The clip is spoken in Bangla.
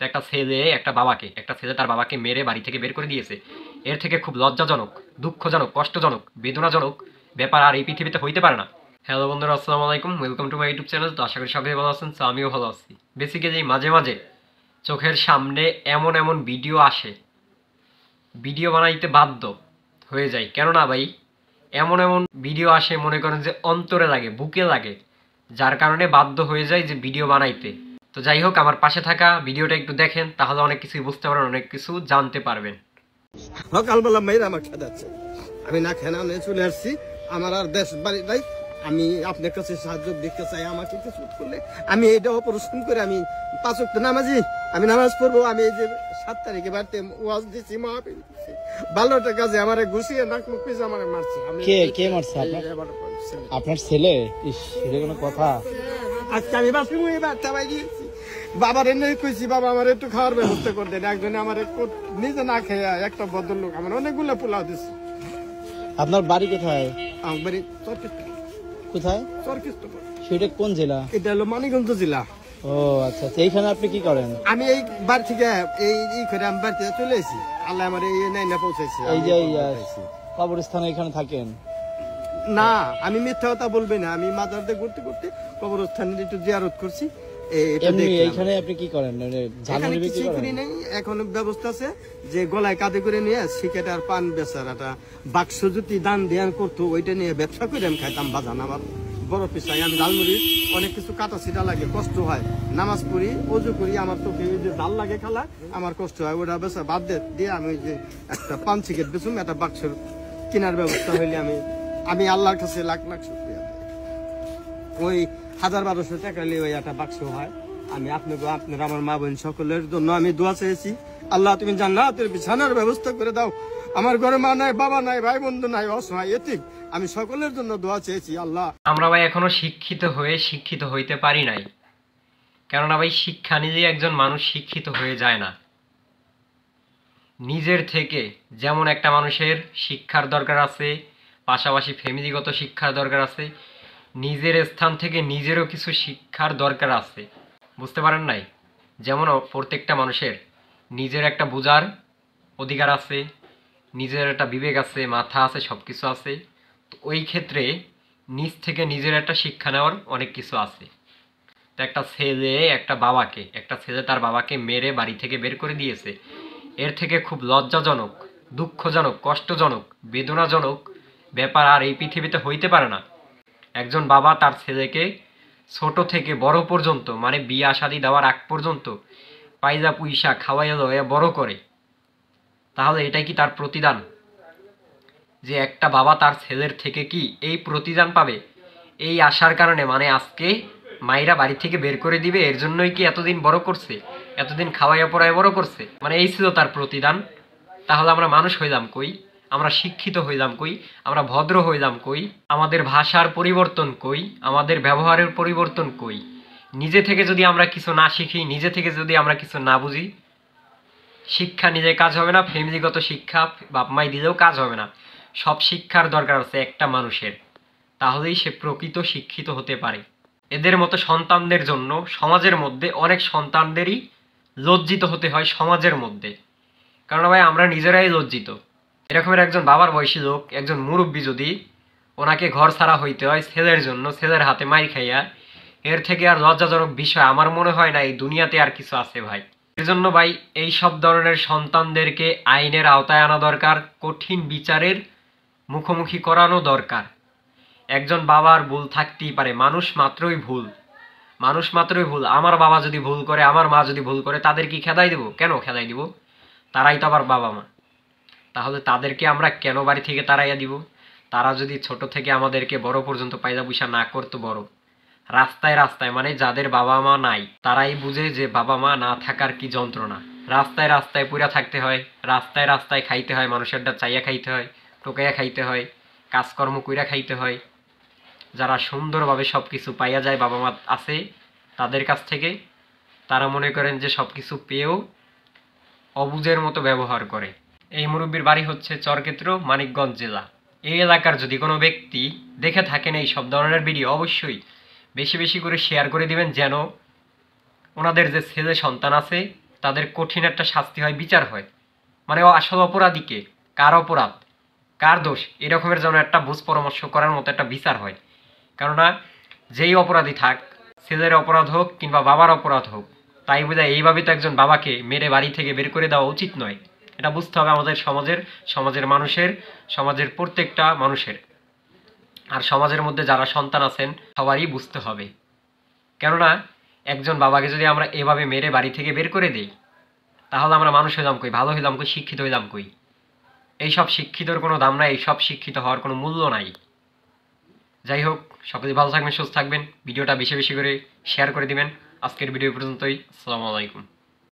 তো একটা ছেলে তার বাবাকে মেরে বাড়ি থেকে বের করে দিয়েছে। এর থেকে খুব লজ্জাজনক, দুঃখজনক, কষ্টজনক, বেদনাজনক ব্যাপার আর এই পৃথিবীতে হইতে পারে না। হ্যালো বন্ধুরা, আসসালামু আলাইকুম, welcome to my YouTube channel. তো আশা করি সবাই ভালো আছেন। তো আমিও ভালো আছি। বেসিক্যালি মাঝে মাঝে চোখের সামনে এমন এমন ভিডিও আসে, ভিডিও বানাইতে বাধ্য হয়ে যায়। কেননা ভাই, এমন এমন ভিডিও আসে, মনে করেন যে অন্তরে লাগে, বুকে লাগে, যার কারণে বাধ্য হয়ে যায় যে ভিডিও বানাইতে। তো যাই হোক, আমার পাশে থাকা ভিডিওটা একটু দেখেন, তাহলে অনেক কিছুই বুঝতে পারবেন, অনেক কিছু জানতে পারবেন। সকালবেলা মেয়েরা আমার খেদাচ্ছে, আমি না খেনা নিয়ে চলে আসছি। আমার আর দেশ বাড়ি নাই, আমি আপনার কাছে সাহায্য দেখতে চাই। আমাকে কিছু করলে আমি এটা অপারেশন করে আমি 5 ওয়াক্ত নামাজি, আমি নামাজ পড়বো। আমি এই যে 7 তারিখে বাড়িতে ওয়াজ দিচ্ছি, মাহফিল দিচ্ছি, ভালো একটা কাজে আমার ঘুষিয়ে নাক মুখ পিছে আমার মারছে। কে মারছে? আপনার ছেলে? সেটা কোনো কথা? আজকে আমি বাসি এবার চাবাই দিয়েছি। বাবার এনে কইছি, বাবা আমার একটু খাওয়ার ব্যবস্থা করে দেন। একজনে আমার নিজে না খেয়ে একটা ভদ্রলোক আমার অনেকগুলো পোলাও দিচ্ছে। আপনার বাড়ি কোথায়? আমার বাড়ি চরকিস্ত। কোথায়? চরকিস্ত। সেটা কোন জেলা? এটা হলো মানিকগঞ্জ জেলা। ও আচ্ছা, এইখানে আপনি কি করেন? আমি এই বাড়ি থেকে এই করে আমি বাড়ি থেকে চলে এসেছি। আল্লাহ আমার এই নাই না পৌঁছাইছি। এই যে কবরস্থানে এখানে থাকেন? না, আমি মিথ্যা কথা বলবি না। আমি মাজার দিয়ে ঘুরতে ঘুরতে কবরস্থানে একটু জিয়ারত করছি। এইখানে আপনি কি করেন? এখন ব্যবস্থা আছে যে গলায় কাঁধে করে নিয়ে সিগারেট আর পান বেচার একটা বাক্স যদি দান ধ্যান করতো, ওইটা নিয়ে ব্যবসা করে আমি খাইতাম। বাজান আমার বড় পেশায়। আমি ঝালমুড়ি অনেক কিছু কাটা ছিটা লাগে, কষ্ট হয়। নামাজ পড়ি, অজু করি, আমার চোখে ওই যে জাল লাগে খালা, আমার কষ্ট হয়। ওটা বেচা বাদ দিয়ে আমি ওই যে একটা পান সিগারেট বেচুম, একটা বাক্সের কেনার ব্যবস্থা হইলে আমি আল্লাহর কাছে লাখ লাখ শুকরিয়া। ওই 1000-1200 টাকা নিয়ে ওই একটা বাক্স হয়। আমি আপনার আমার মা বোন সকলের জন্য আমি দোয়া চেয়েছি। আল্লাহ, তুমি জান্নাতের বিছানার ব্যবস্থা করে দাও। আমার ঘরে মা নাই, বাবা নাই, ভাই বন্ধু নাই, অসহায় এতিম। আমি সকলের জন্য দোয়া চেয়েছি। আল্লাহ, আমরা ভাই এখনো শিক্ষিত হইতে পারি নাই। কেননা ভাই, শিক্ষা নিলেই একজন মানুষ শিক্ষিত হয়ে যায় না। নিজের থেকে যেমন একটা মানুষের শিক্ষার দরকার আছে, পাশাপাশি ফ্যামিলিগত শিক্ষার দরকার আছে, নিজের স্থান থেকে নিজেরও কিছু শিক্ষার দরকার আছে। বুঝতে পারেন নাই? যেমন প্রত্যেকটা মানুষের নিজের একটা বোঝার অধিকার আছে, নিজের একটা বিবেক আছে, মাথা আছে, সব কিছু আছে। তো ওই ক্ষেত্রে নিজ থেকে নিজের একটা শিক্ষা নেওয়ার অনেক কিছু আছে। তো একটা ছেলে তার বাবাকে মেরে বাড়ি থেকে বের করে দিয়েছে। এর থেকে খুব লজ্জাজনক, দুঃখজনক, কষ্টজনক, বেদনাজনক ব্যাপার আর এই পৃথিবীতে হইতে পারে না। একজন বাবা তার ছেলেকে ছোট থেকে বড় পর্যন্ত, মানে বিয়া শাদী দেওয়ার আগ পর্যন্ত পাইজা পুইসা খাওয়াইয়া লইয়া বড় করে, তাহলে এটাই কি তার প্রতিদান? যে একটা বাবা তার ছেলের থেকে কি এই প্রতিদান পাবে? এই আশার কারণে, মানে আজকে মাইরা বাড়ি থেকে বের করে দিবে, এর জন্যই কি এতদিন বড় করছে, এতদিন খাওয়াইয়া পড়ায় বড় করছে? মানে এই ছিল তার প্রতিদান? তাহলে আমরা মানুষ হইলাম কই? আমরা শিক্ষিত হইলাম কই? আমরা ভদ্র হইলাম কই? আমাদের ভাষার পরিবর্তন কই? আমাদের ব্যবহারের পরিবর্তন কই? নিজে থেকে যদি আমরা কিছু না শিখি, নিজে থেকে যদি আমরা কিছু না বুঝি, শিক্ষা নিজে কাজ হবে না, ফ্যামিলিগত শিক্ষা বাপ মাই দিলেও কাজ হবে না। সব শিক্ষার দরকার আছে একটা মানুষের, তাহলেই সে প্রকৃত শিক্ষিত হতে পারে। এদের মতো সন্তানদের জন্য সমাজের মধ্যে অনেক সন্তানদেরই লজ্জিত হতে হয় সমাজের মধ্যে। কারণ ভাই, আমরা নিজেরাই লজ্জিত। এরকমের একজন বাবার বয়সী লোক, একজন মুরব্বী, যদি ওনাকে ঘর ছাড়া হইতে হয় ছেলের জন্য, ছেলের হাতে মাই খাইয়া, এর থেকে আর লজ্জাজনক বিষয় আমার মনে হয় না এই দুনিয়াতে আর কিছু আছে ভাই। এর জন্য ভাই, এই সব ধরনের সন্তানদেরকে আইনের আওতায় আনা দরকার, কঠিন বিচারের মুখোমুখি করানো দরকার। একজন বাবার ভুল থাকতেই পারে, মানুষ মাত্রই ভুল। আমার বাবা যদি ভুল করে, আমার মা যদি ভুল করে, তাদের কি খেদাই দেব? কেন খেদাই দিব? তারাই তো আবার বাবা মা। তাহলে তাদেরকে আমরা কেন বাড়ি থেকে তাড়াইয়া দিব? তারা যদি ছোট থেকে আমাদেরকে বড় পর্যন্ত পায়দা পুষা না করতো, বড় রাস্তায় রাস্তায়, মানে যাদের বাবা মা নাই তারাই বুঝে যে বাবা মা না থাকার কি যন্ত্রণা। রাস্তায় রাস্তায় পুরা থাকতে হয়, রাস্তায় রাস্তায় খাইতে হয়, মানুষেরটা চাইয়া খাইতে হয়, টোকাইয়া খাইতে হয়, কাজকর্ম কইরা খাইতে হয়। যারা সুন্দরভাবে সব কিছু পাইয়া যায়, বাবা মা আছে তাদের কাছ থেকে, তারা মনে করেন যে সব কিছু পেয়েও অবুঝের মতো ব্যবহার করে। এই মুরব্বীর বাড়ি হচ্ছে চরক্ষেত্র, মানিকগঞ্জ জেলা। এই এলাকার যদি কোনো ব্যক্তি দেখে থাকেন এই সব ধরনের ভিডিও, অবশ্যই বেশি বেশি করে শেয়ার করে দিবেন, যেন ওনাদের যে ছেলে সন্তান আছে তাদের কঠিন একটা শাস্তি হয়, বিচার হয়। মানে আসল অপরাধীকে, কার অপরাধ, কার দোষ, এরকমের যেন একটা বুঝ পরামর্শ করার মতো একটা বিচার হয়। কেননা যেই অপরাধী থাক, ছেলের অপরাধ হোক কিংবা বাবার অপরাধ হোক, তাই বোঝায় এইভাবে তো একজন বাবাকে মেরে বাড়ি থেকে বের করে দেওয়া উচিত নয়। এটা বুঝতে হবে আমাদের সমাজের মানুষের, সমাজের প্রত্যেকটা মানুষের। আর সমাজের মধ্যে যারা সন্তান আছেন সবারই বুঝতে হবে। কেননা একজন বাবাকে যদি আমরা এভাবে মেরে বাড়ি থেকে বের করে দেই, তাহলে আমরা মানুষ হইলাম কই, ভালো হইলাম কই, শিক্ষিত হইলাম কই? এইসব শিক্ষিতর কোনো দাম নাই, এইসব শিক্ষিত হওয়ার কোনো মূল্য নাই। যাই হোক, সকলে ভালো থাকবেন, সুস্থ থাকবেন, ভিডিওটা বেশি বেশি করে শেয়ার করে দিবেন। আজকের ভিডিও পর্যন্তই। আসসালামু আলাইকুম।